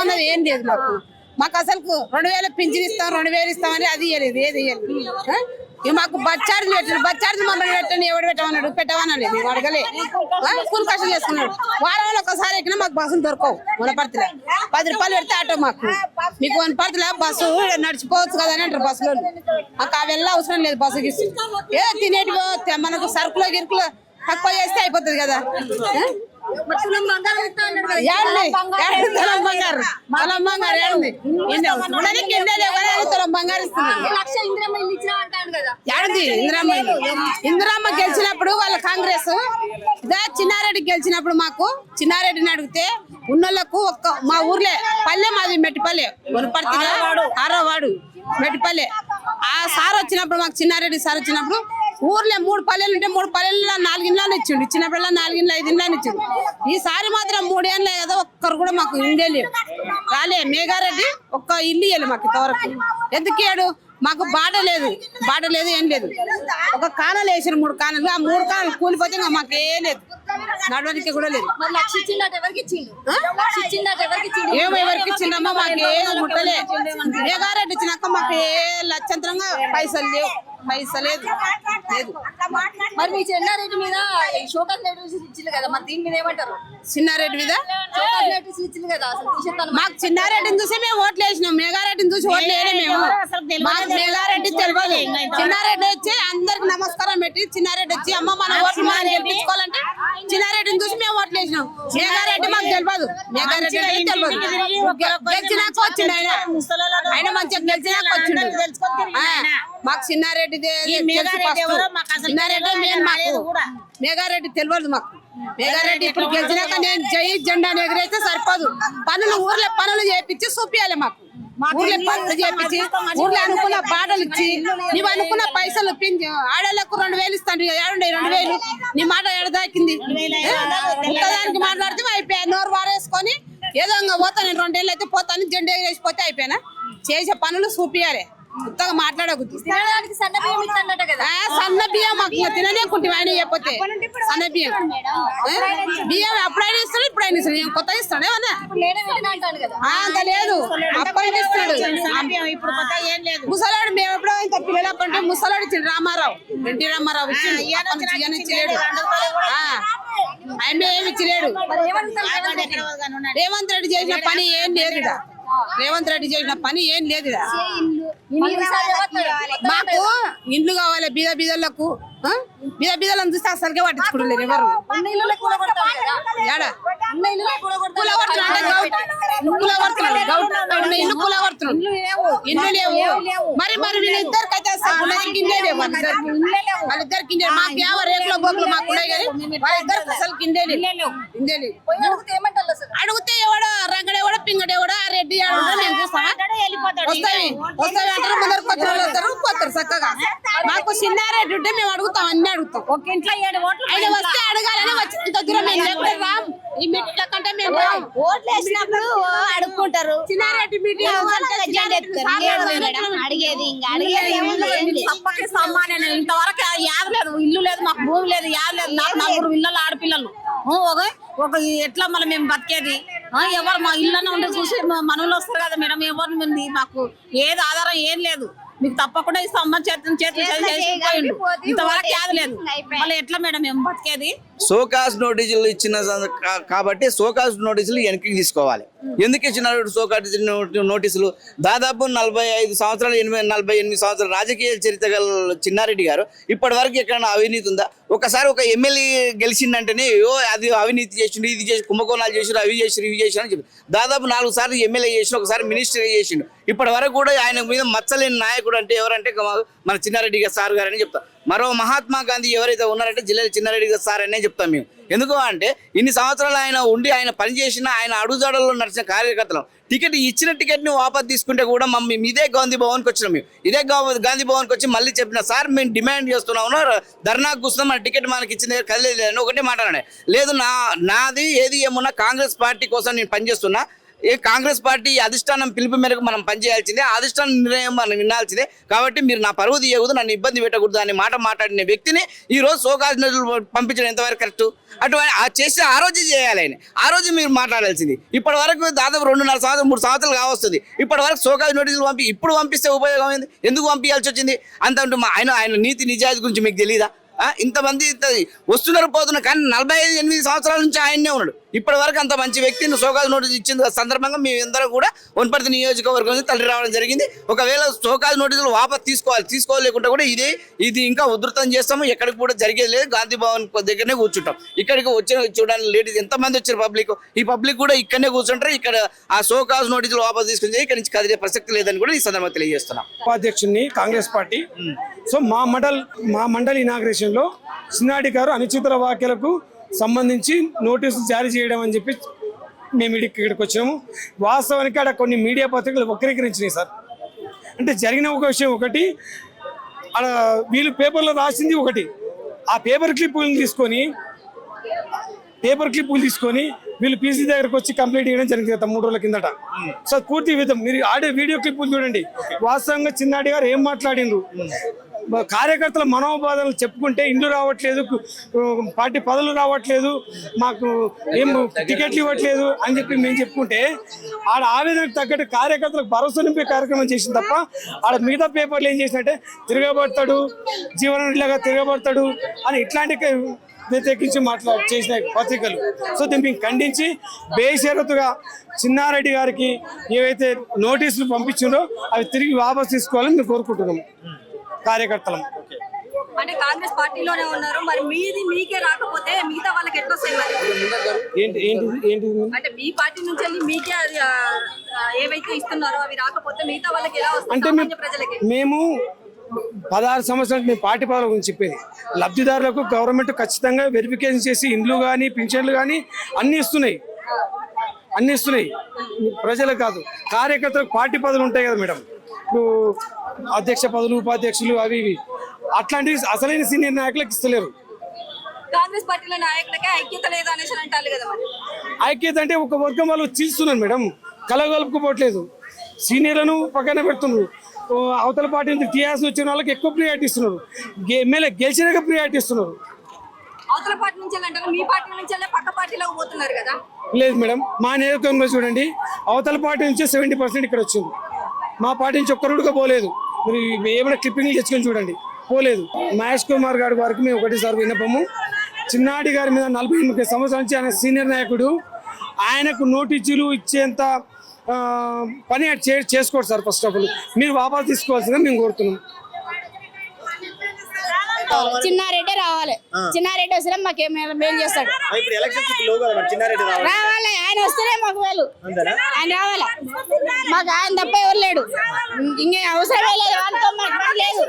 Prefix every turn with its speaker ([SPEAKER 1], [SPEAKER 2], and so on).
[SPEAKER 1] అన్నది ఏం లేదు మాకు అసలు 2000 పింఛన్ ఇస్తాం 2000 ఇస్తామని అది ఇవ్వలేదు ఏది ఇవ్వలేదు మాకు బస్ ఛార్జీలు పెట్టారు బస్ ఛార్జీలు మమ్మల్ని పెట్టండి ఎవడు పెట్టమన్నాడు పెట్టమన్నాడు మేము అడగలే కూలి కష్టం చేసుకున్నాడు వారంలో ఒకసారి ఎక్కినా మాకు బస్సులు దొరకవు వనపర్తిలో 10 రూపాయలు పెడితే ఆటో మీకు వనపర్తిలో బస్సు నడిచిపోవచ్చు కదా అని అంటారు బస్సులో మాకు అవి వెళ్ళ అవసరం లేదు బస్సుకి ఏదో తినేటివో మనకు సరుకులో గిరుకులో తక్కువ చేస్తే అయిపోతుంది కదా ఇందిరమ్మ గెలిచినప్పుడు వాళ్ళ కాంగ్రెస్ చిన్నారెడ్డి గెలిచినప్పుడు మాకు చిన్నారెడ్డిని అడిగితే ఉన్నోళ్ళకు మా ఊర్లే పల్లె మాది మెట్టిపల్లె వనపర్తిలో 6వ వార్డు మెట్టిపల్లె ఆ సార్ వచ్చినప్పుడు మాకు చిన్నారెడ్డి సార్ వచ్చినప్పుడు ఊర్లో 3 పల్లెలు ఉంటే 3 పల్లెల్లో 4 ఇండ్లని ఇచ్చిండు ఇచ్చినప్పుడల్లా 4 ఇండ్లు 5 ఇండ్లని ఇచ్చిండు ఈసారి మాత్రం 3 ఏళ్ళే కదా ఒక్కరు కూడా మాకు ఇండే లేవు రాలే మేఘారెడ్డి ఒక్క ఇల్లు ఇవ్వలేదు మాకు ఇంతవరకు ఎందుకు ఇయ్యాడు మాకు బాట లేదు ఏం లేదు ఒక కానాలు వేసారు 3 కానాలు ఆ 3 కానాలు కూలిపోతే ఇంకా మాకు ఏం లేదు నడవడానికి కూడా లేదు ఏమో ఎవరికి ఇచ్చిండమ్మా మాకు ఏం ముట్టలే మేఘారెడ్డి ఇచ్చినాక మాకు ఏ లక్షంతరంగా పైసలు లేవు లేదు
[SPEAKER 2] మరి మీ చిన్నారెడ్డి మీద షోకాస్ నోటీస్ ఇచ్చింది కదా మరి దీని మీద ఏమంటారు
[SPEAKER 1] చిన్నారెడ్డి మీద
[SPEAKER 2] షోకాస్ నోటీస్ ఇచ్చింది కదా అసలు
[SPEAKER 1] మాకు చిన్నారెడ్డిని చూసి మేము ఓట్లు వేసినాం మేఘారెడ్డిని చూసి ఓట్లు వేయలే మేము మాకు మేఘారెడ్డి తెలియదు చిన్నారెడ్డి వచ్చి అందరికి నమస్కారం పెట్టి చిన్నారెడ్డి వచ్చి అమ్మ మన ఓట్లు మనం గెలిపించుకోవాలంటే చిన్నారెడ్డిని చూసి మేము ఓట్లు వేసినాం మేఘారెడ్డి మాకు తెలియదు మేఘారెడ్డి తెలియదు గెలిచినాక వచ్చిండు ఆయన మంచిగా గెలిచినాక వచ్చిండు మాకు చిన్నారెడ్డి మేఘారెడ్డి తెలియదు మాకు మేఘారెడ్డి ఇప్పుడు గెలిచినాక నేను జై జెండా ఎగరైతే సరిపోదు ఊర్లో పనులు చేపించి చూపియాలి మాకు ఊర్లో పనులు చేపించి ఊర్లో అనుకున్న బాటలు ఇచ్చి నువ్వు అనుకున్న పైసలు ఆడలకు 2000 ఇస్తాను 2000 నీ మాట ఎడదాకింది దానికి మాట్లాడితే అయిపోయా నోరు వారేసుకొని ఏదో పోతా నేను 2 ఏళ్ళు అయితే పోతాను జెండా ఎగరేసిపోతే అయిపోయినా చేసే పనులు చూపియాలి కొత్తగా మాట్లాడకూడదు సన్న బియ్యం మాకు తినలేకుంటే ఆయన చెప్పతే సన్న బియ్యం బియ్యం ఎప్పుడైనా ఇస్తాడు ఇప్పుడైనా ఇస్తాడు కొత్తగా ఇస్తాడు ఏమన్నా అంత లేదు అప్పుడైనా ఇస్తాడు ముసలాడు మేము ఎప్పుడో ఇంత పిల్లలప్పంటే ముసలాడు ఇచ్చిండు రామారావు ఎన్టీ రామారావు ఇచ్చిండు ఆయన ఏమి ఇచ్చలేడు రేవంత్ రెడ్డి చేసిన పని ఏం లేదు రేవంత్ రెడ్డి చేసిన పని ఏం లేదు మాకు ఇండ్లు కావాలి బీదలకు బీదలను చూస్తే అసలుకే పట్టించుకోలేదు ఎవరు ఇల్లు లేవు మరి వీళ్ళిద్దరికైతే వాళ్ళిద్దరికి మాకు యావ రేకుల బోకులు మాకు ఉన్నాయి కానీ వాళ్ళిద్దరికి అసలు కిందే అడిగితే ఎవడో రంగడేవాడో పింగడేవాడో ఆ రెడ్డి నేను చూస్తావా వస్తాయి అంటారు ముందరకు పోతారు చక్కగా మాకు చిన్నారెడ్డి ఉంటే మేము అడుగుతాం అన్ని అడుగుతాం
[SPEAKER 2] ఒక ఇంట్లో 7 ఓట్లు
[SPEAKER 1] ఆయన వస్తే అడగాలని వచ్చి ఇంత దూరం రామ్ ఈ మీటింగ్ కంటే మేము
[SPEAKER 2] ఓట్లు వేసినప్పుడు అడుక్కుంటారు
[SPEAKER 1] చిన్నారెడ్డి మీటింగ్
[SPEAKER 2] అడిగేది సమ్మానం ఇంతవరకు యాద లేదు ఇల్లు లేదు మాకు భూమి లేదు యాద లేదు నాకు 4 ఇళ్ళ ఆడపిల్లలు ఒక ఎట్లా మళ్ళీ మేము బతికేది ఎవరు మా ఇళ్ళనే ఉండే చూసి మనవులు వస్తారు కదా మేడం ఎవరు మాకు ఏది ఆధారం ఏం లేదు మీకు తప్పకుండా ఇస్తాం చేతులు ఇంతవరకు యాద లేదు మళ్ళీ ఎట్లా మేడం మేము బతికేది
[SPEAKER 3] సోకాస్ నోటీసులు ఇచ్చిన కాబట్టి సోకాస్ నోటీసులు వెనక్కి తీసుకోవాలి ఎందుకు ఇచ్చిన సోకాస్ నోటీసులు దాదాపు 45 సంవత్సరాలు 48 సంవత్సరాలు రాజకీయ చరిత్ర గల చిన్నారెడ్డి గారు ఇప్పటి వరకు ఎక్కడైనా అవినీతి ఉందా ఒకసారి ఒక ఎమ్మెల్యే గెలిచిందంటేనే అది అవినీతి చేసిండు ఇది చేసి కుంభకోణాలు చేసిరు అవి చేసిరు ఇవి చేసిరు అని చెప్పి దాదాపు 4 సార్లు ఎమ్మెల్యే చేసిన ఒకసారి మినిస్టర్ చేసిండు ఇప్పటి వరకు కూడా ఆయన మీద మచ్చలేని నాయకుడు అంటే ఎవరంటే మన చిన్నారెడ్డి గారు సార్ గారు అని చెప్తారు మరో మహాత్మా గాంధీ ఎవరైతే ఉన్నారంటే జిల్లా చిన్నారెడ్డి గారు సార్ అనే చెప్తాం మేము ఎందుకు అంటే ఇన్ని సంవత్సరాలు ఆయన ఉండి ఆయన పనిచేసిన ఆయన అడుగుజాడల్లో నడిచిన కార్యకర్తలు ఇచ్చిన టికెట్ని వాపస్ తీసుకుంటే కూడా మేము ఇదే గాంధీ భవన్కి వచ్చినాం మేము ఇదే గాంధీ భవన్కి వచ్చి మళ్ళీ చెప్పిన సార్ మేము డిమాండ్ చేస్తున్నాము ధర్నాకు కూర్చున్నాం మన టికెట్ మనకి ఇచ్చిన దగ్గర కదిలేదు ఒకటే మాట్లాడే లేదు నాది ఏది ఏమున్నా కాంగ్రెస్ పార్టీ కోసం నేను పనిచేస్తున్నా ఏ కాంగ్రెస్ పార్టీ అధిష్టానం పిలుపు మేరకు మనం పనిచేయాల్సిందే, అధిష్టానం నిర్ణయం మనం వినాల్సిందే. కాబట్టి మీరు నా పరువు తీయకూడదు, నన్ను ఇబ్బంది పెట్టకూడదు అనే మాట మాట్లాడిన వ్యక్తిని ఈ రోజు సోకాజ్ నోటీసులు పంపించడం ఎంతవరకు కరెక్ట్? అటువంటి చేసి ఆ రోజు చేయాలి ఆయన, ఆ రోజు మీరు మాట్లాడాల్సింది. ఇప్పటి వరకు దాదాపు 2.5 సంవత్సరాలు 3 సంవత్సరాలు కావస్తుంది. ఇప్పటి వరకు సోకాజ్ నోటీసులు ఇప్పుడు పంపిస్తే ఉపయోగం ఏంది? ఎందుకు పంపించాల్సి వచ్చింది? అంత ఆయన నీతి నిజాయితీ గురించి మీకు తెలియదా? ఇంతమంది వస్తున్నారు పోతున్నారు, కానీ 48 సంవత్సరాల నుంచి ఆయన్నే ఉన్నాడు. ఇప్పటి వరకు అంత మంచి వ్యక్తిని సోకాజ్ నోటీసు ఇచ్చిన సందర్భంగా మేమందరం కూడా వనపర్తి నియోజకవర్గం నుంచి తల్లి రావడం జరిగింది. ఒకవేళ సోకాజ్ నోటీసులు వాపసు తీసుకోలేకుండా కూడా ఇది ఇంకా ఉధృతం చేస్తాము. ఎక్కడికి కూడా జరిగేది లేదు, గాంధీ భవన్ దగ్గరనే కూర్చుంటాం. ఇక్కడికి చూడడానికి లేడీస్ ఎంతమంది వచ్చారు, ఈ పబ్లిక్ కూడా ఇక్కడనే కూర్చుంటారు. ఇక్కడ ఆ సోకాజ్ నోటీసులు వాపసు తీసుకుని ఇక్కడి నుంచి కదిలే ప్రసక్తి లేదని కూడా ఈ సందర్భంగా తెలియజేస్తున్నాం.
[SPEAKER 4] ఉపాధ్యక్షుడిని కాంగ్రెస్ పార్టీ. సో మా మండలి ఇనాగ్రేషన్ లో చిన్నారెడ్డి గారు అనుచిత వ్యాఖ్యలకు సంబంధించి నోటీసులు జారీ చేయడం అని చెప్పి మేము ఇక్కడికి వచ్చాము. వాస్తవానికి అక్కడ కొన్ని మీడియా పత్రికలు వక్రీకరించినాయి సార్. అంటే జరిగిన ఒక విషయం ఒకటి, అక్కడ వీళ్ళు పేపర్లో రాసింది ఒకటి. ఆ పేపర్ క్లిప్పులు తీసుకొని వీళ్ళు పీసీ దగ్గరకు వచ్చి కంప్లైంట్ చేయడం జరిగింది 3 రోజుల కిందట. సో పూర్తి విధం మీరు వీడియో క్లిప్పులు చూడండి. వాస్తవంగా చిన్నారెడ్డి గారు ఏం మాట్లాడిండ్రు, కార్యకర్తల మనోబాధలు చెప్పుకుంటే ఇండ్లు రావట్లేదు, పార్టీ పదవులు రావట్లేదు, మాకు ఏం టికెట్లు ఇవ్వట్లేదు అని చెప్పి మేము చెప్పుకుంటే ఆడ ఆవేదనకు తగ్గట్టు కార్యకర్తలకు భరోసా నింపే కార్యక్రమం చేసింది తప్ప ఆడ మిగతా పేపర్లు ఏం చేసినట్టే తిరగబడతాడు, జీవనలాగా తిరగబడతాడు అని ఇట్లాంటి వ్యతిరేకించి చేసిన పత్రికలు. సో దీన్ని మేము ఖండించి బేషరతుగా చిన్నారెడ్డి గారికి ఏవైతే నోటీసులు పంపించిందో అవి తిరిగి వాపసు తీసుకోవాలని మేము కోరుకుంటున్నాము కార్యకర్తలం.
[SPEAKER 5] అంటే కాంగ్రెస్ పార్టీలోనే ఉన్నారు, మరి మీకే రాకపోతే మిగతా వాళ్ళకి ఎట్లా వస్తాయి?
[SPEAKER 4] ఏంటి
[SPEAKER 5] అంటే మీ పార్టీ నుంచి వెళ్ళి మీకే ఏవైతే ఇస్తున్నారో అవి రాకపోతే మిగతా వాళ్ళకి ఎలా వస్తాయి?
[SPEAKER 4] అంటే
[SPEAKER 5] ప్రజలకి
[SPEAKER 4] మేము 16 సంవత్సరాలు మేము పార్టీ పదవుల గురించి చెప్పేది. లబ్ధిదారులకు గవర్నమెంట్ ఖచ్చితంగా వెరిఫికేషన్ చేసి ఇండ్లు కానీ పింఛన్లు కానీ అన్ని ఇస్తున్నాయి. ప్రజలకు కాదు, కార్యకర్తలకు పార్టీ పదవులు ఉంటాయి కదా మేడం, ఇప్పుడు అధ్యక్ష పదవులు, ఉపాధ్యక్షులు, అవి ఇవి అట్లాంటివి అసలైన సీనియర్ నాయకులకు ఇస్తలేరు.
[SPEAKER 5] కాంగ్రెస్ పార్టీలో నాయకులకే ఐక్యత లేదు అనేసి అంటారు కదా. మరి
[SPEAKER 4] ఐక్యత అంటే ఒక వర్గం వాళ్ళు చీస్తున్నారు మేడం, కలగలుపుకోవట్లేదు. సీనియర్లను పక్కన పెడుతున్నారు. అవతల పార్టీ నుంచి టీఆర్ఎస్ వచ్చిన వాళ్ళకి ఎక్కువ ప్రియారిటీ ఇస్తున్నారు, ఎమ్మెల్యే గెలిచినాక ప్రియారిటీ ఇస్తున్నారు.
[SPEAKER 5] అవతల పార్టీ నుంచి అంటారు, మీ పార్టీ నుంచి పక్క పార్టీలోకి పోతున్నారు కదా.
[SPEAKER 4] లేదు మేడం, మా నియోజకవర్గంలో చూడండి, అవతల పార్టీ నుంచి 70% ఇక్కడ వచ్చింది. మా పార్టీ నుంచి ఒక్కరుగా పోలేదు. మీరు ఏమైనా క్లిప్పింగ్లు తెచ్చుకొని చూడండి, పోలేదు. మహేష్ కుమార్ గారి వారికి మేము ఒకటిసారి విన్నపము, చిన్నారెడ్డి గారి మీద 48 సంవత్సరాల నుంచి ఆయన సీనియర్ నాయకుడు, ఆయనకు నోటీసులు ఇచ్చేంత పని చేసుకోండి సార్. ఫస్ట్ ఆఫ్ ఆల్ మీరు వాపసు తీసుకోవాల్సిందిగా మేము కోరుతున్నాం.
[SPEAKER 1] చిన్నారెడ్డి రావాలి, చిన్నారెడ్డి వస్తే మాకేం మేలు చేస్తాడు. రావాలి, ఆయన వస్తేనే మాకు వేలు, ఆయన రావాలి. మాకు ఆయన తప్ప ఎవరు లేడు, ఇంకే అవసరమే లేదు, వాళ్ళతో మాకు లేదు.